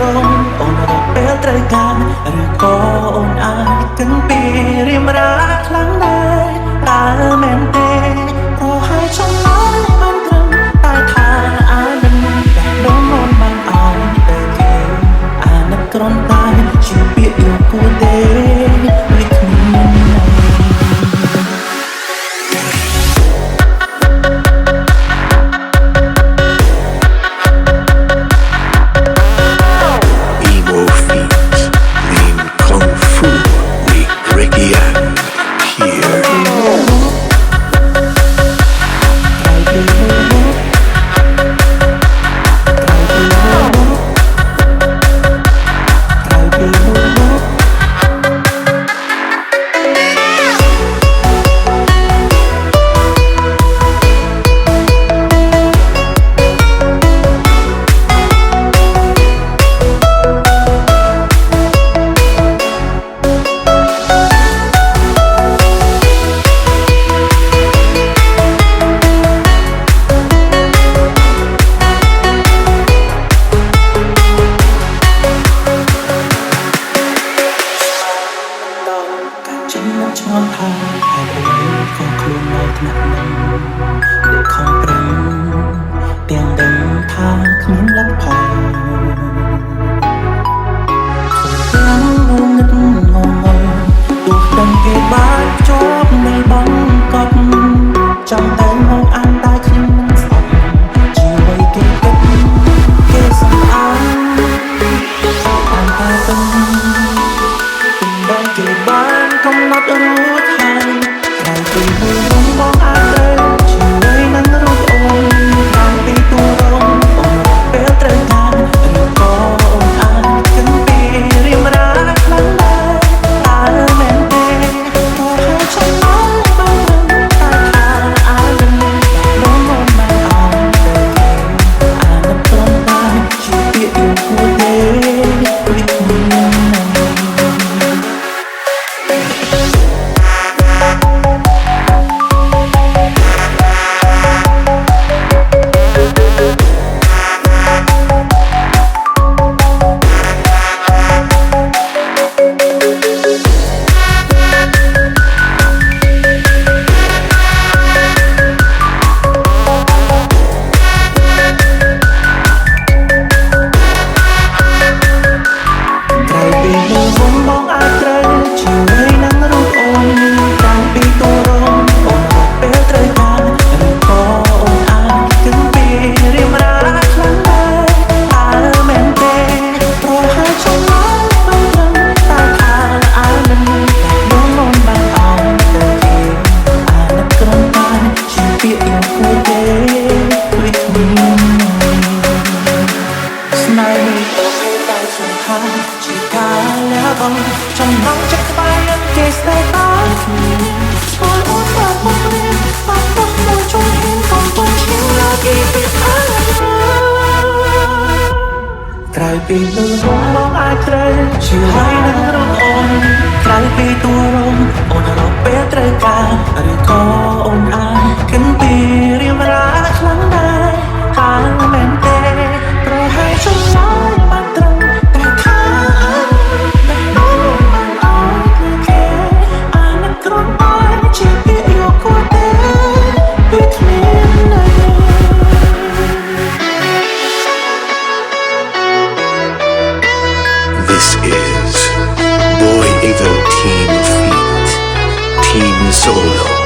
រងអូនរកពេលត្រូវការឬក៏អូនអាចគិនពីរៀមរាខ្លាំងដែរតើមែនទេព្រោះហើយចំណាយបានត្រឹមតែថាអានឹងតែដងអូនបានអោយទៅគេអានឹងគ្រាន់តែជាពាក្យយកគួរទេដូចគ្នាឆ្ងល់ថាហេតុអ្វីក៏ខ្លួននៅថ្នាក់នឹងដែលខំប្រឹងទាំងដឹងថាគ្មានលទ្ធផលទាំងងងឹតងងទោះដឹងគេបានជាប់នៃបងកត់ចង់តែមកអានតែខ្ញុំមិនស្អប់ជាអ្វីគេគិតគេសំអានអានតែពឹងដែលគេបានកំណត់រួចហើយតែពីមួយរំបងអាចត្រូវជាមួយនឹងរូបអូនតាមពីទូរងអូនពេលត្រូវការឬក៏អូនអាចគិនពីរៀមរាខ្លាំងដែរតើមែនទេព្រោះហើយចំណាយបានតែថាអានឹងតែដងអូនបានអោយទៅគេអានឹងគ្រាន់តែជាពាក្យយកគួរទេដូចគ្នាជាការលះបង់ចំណងចិត្តក្បែរគេស្នេហ៍តើអូនអូនបាត់មករៀនបាត់មកមួយជុំហេងកំពុងឈៀងលើគេពីអើក្រៅពីទូរងមកអាចត្រូវជាមួយនឹងរូបអូនក្រៅពីទូរងអូនរកពេលត្រូវការឬក៏អូនអាចគិនពីរៀមរាខ្លាំងដែរថាមែនទេព្រោះហើយចំណាយបានត្រឹមតែថាThis is Boy Evo Team Feat Team Solo